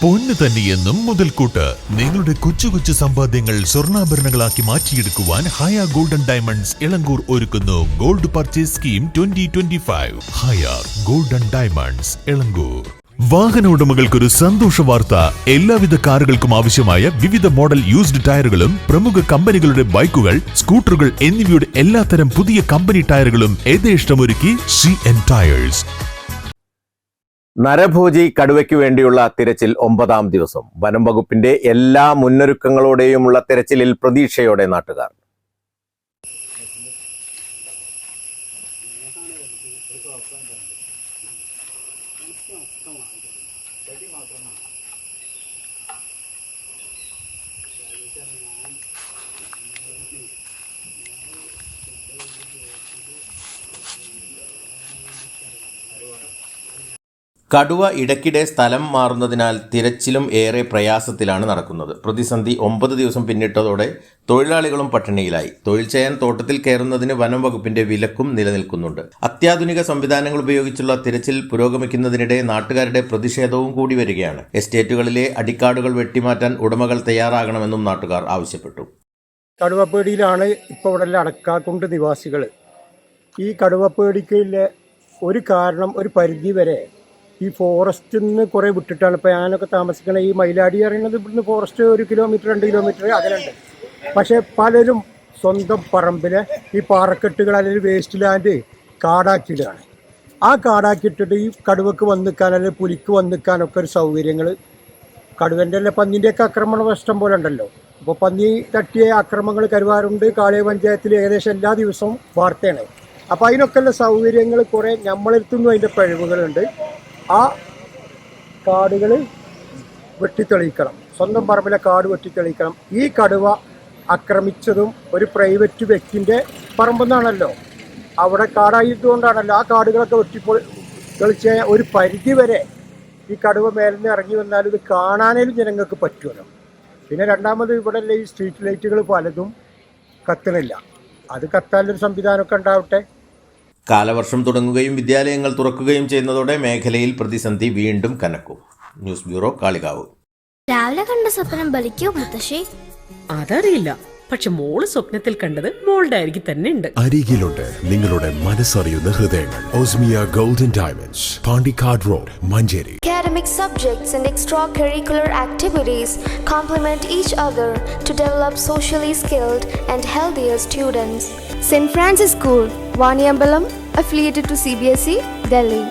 പൊന്നു തന്നെയെന്നും മുതൽക്കൂട്ട്. നിങ്ങളുടെ കൊച്ചു കൊച്ചു സമ്പാദ്യങ്ങൾ സ്വർണ്ണാഭരണങ്ങളാക്കി മാറ്റിയെടുക്കുവാൻ ഹയ ഗോൾഡൻ ഡയമണ്ട്സ് ഇളങ്കൂർ ഒരുക്കുന്നു ഗോൾഡ് പർച്ചേസ് സ്കീം 2025. ഹയ ഗോൾഡൻ ഡയമണ്ട്സ് ഇളങ്കൂർ. വാഹന ഉടമകൾക്കൊരു സന്തോഷ വാർത്ത. എല്ലാവിധ കാറുകൾക്കും ആവശ്യമായ വിവിധ മോഡൽ യൂസ്ഡ് ടയറുകളും പ്രമുഖ കമ്പനികളുടെ ബൈക്കുകൾ, സ്കൂട്ടറുകൾ എന്നിവയുടെ എല്ലാത്തരം പുതിയ കമ്പനി ടയറുകളും യഥേഷ്ടമൊരുക്കി CN ടയേഴ്സ്. നരഭോജി കടുവയ്ക്ക് വേണ്ടിയുള്ള തിരച്ചിൽ 9ാം ദിവസം. വനം വകുപ്പിന്റെ എല്ലാ മുന്നൊരുക്കങ്ങളോടെയുമുള്ള തിരച്ചിലിൽ പ്രതീക്ഷയോടെ നാട്ടുകാർ. കടുവ ഇടയ്ക്കിടെ സ്ഥലം മാറുന്നതിനാൽ തിരച്ചിലും ഏറെ പ്രയാസത്തിലാണ് നടക്കുന്നത്. പ്രതിസന്ധി 9 ദിവസം പിന്നിട്ടതോടെ തൊഴിലാളികളും പട്ടിണിയിലായി. തൊഴിൽ ചെയ്യാൻ തോട്ടത്തിൽ കയറുന്നതിന് വനം വകുപ്പിന്റെ വിലക്കും നിലനിൽക്കുന്നുണ്ട്. അത്യാധുനിക സംവിധാനങ്ങൾ ഉപയോഗിച്ചുള്ള തിരച്ചിൽ പുരോഗമിക്കുന്നതിനിടെ നാട്ടുകാരുടെ പ്രതിഷേധവും കൂടി വരികയാണ്. എസ്റ്റേറ്റുകളിലെ അടിക്കാടുകൾ വെട്ടിമാറ്റാൻ ഉടമകൾ തയ്യാറാകണമെന്നും നാട്ടുകാർ ആവശ്യപ്പെട്ടു. കടുവപ്പേടിയിലാണ് ഇപ്പോൾ ഇവിടെ അടക്കാക്കുണ്ട് നിവാസികൾ. ഈ കടുവപ്പേടിക്കുള്ള ഒരു കാരണം ഒരു പരിധി വരെ ഈ ഫോറസ്റ്റിൽ നിന്ന് കുറേ വിട്ടിട്ടാണ്. ഇപ്പോൾ ഞാനൊക്കെ താമസിക്കണ ഈ മയിലാടി അറിയുന്നത് ഇവിടുന്ന് ഫോറസ്റ്റ് 1 കിലോമീറ്റർ 2 കിലോമീറ്റർ അകലുണ്ട്. പക്ഷേ പലരും സ്വന്തം പറമ്പിലെ ഈ പാറക്കെട്ടുകൾ അല്ലെങ്കിൽ വേസ്റ്റ് ലാൻഡ് കാടാക്കിയിടുകയാണ്. ആ കാടാക്കിയിട്ടിട്ട് ഈ കടുവക്ക് വന്ന് നിൽക്കാൻ അല്ലെങ്കിൽ പുലിക്ക് വന്ന് നിൽക്കാനൊക്കെ ഒരു സൗകര്യങ്ങൾ കടുവൻ്റെ അല്ല പന്നിൻ്റെയൊക്കെ ആക്രമണം ഇഷ്ടം പോലെ ഉണ്ടല്ലോ. അപ്പോൾ പന്നി തട്ടിയ ആക്രമണങ്ങൾ കരുവാറുണ്ട്. കാളിയ പഞ്ചായത്തിൽ ഏകദേശം എല്ലാ ദിവസവും വാർത്തയാണ്. അപ്പോൾ അതിനൊക്കെയുള്ള സൗകര്യങ്ങൾ കുറേ നമ്മളെടുത്തുനിന്നും അതിൻ്റെ പിഴവുകളുണ്ട്. ആ കാടുകൾ വെട്ടിത്തെളിയിക്കണം. സ്വന്തം പറമ്പിലെ കാട് വെട്ടിത്തെളിയിക്കണം. ഈ കടുവ ആക്രമിച്ചതും ഒരു പ്രൈവറ്റ് വ്യക്തിൻ്റെ പറമ്പെന്നാണല്ലോ. അവിടെ കാടായതുകൊണ്ടാണല്ലോ ആ കാടുകളൊക്കെ തെളിച്ച ഒരു പരിധി വരെ ഈ കടുവ മേലിന്ന് ഇറങ്ങി വന്നാൽ ഇത് കാണാനും ജനങ്ങൾക്ക് പറ്റുമല്ലോ. പിന്നെ രണ്ടാമത് ഇവിടെ ഈ സ്ട്രീറ്റ് ലൈറ്റുകൾ പലതും കത്തണില്ല. അത് കത്താനൊരു സംവിധാനമൊക്കെ ഉണ്ടാവട്ടെ. കാലവർഷം തുടങ്ങുകയും വിദ്യാലയങ്ങൾ തുറക്കുകയും ചെയ്യുന്നതോടെ മേഖലയിൽ പ്രതിസന്ധി വീണ്ടും കനക്കും. News bureau, Kalikavu. രാവിലെ കണ്ട സ്വപ്നം ബലിക്കോ മുത്തശ്ശി? അതറിയില്ല, പക്ഷെ മോള് സ്വപ്നത്തിൽ കണ്ടത് മോളുടെ അരികിൽ തന്നെ ഉണ്ട്. അരികിലുണ്ട് നിങ്ങളുടെ മനസ്സറിയുന്ന ഹൃദയങ്ങൾ. Osmia golden diamonds, Pandikkad road, Manjeri. Academic subjects and extracurricular activities complement each other to develop socially skilled and healthier students. St. Francis School, Vaniambalam, affiliated to CBSE, Delhi.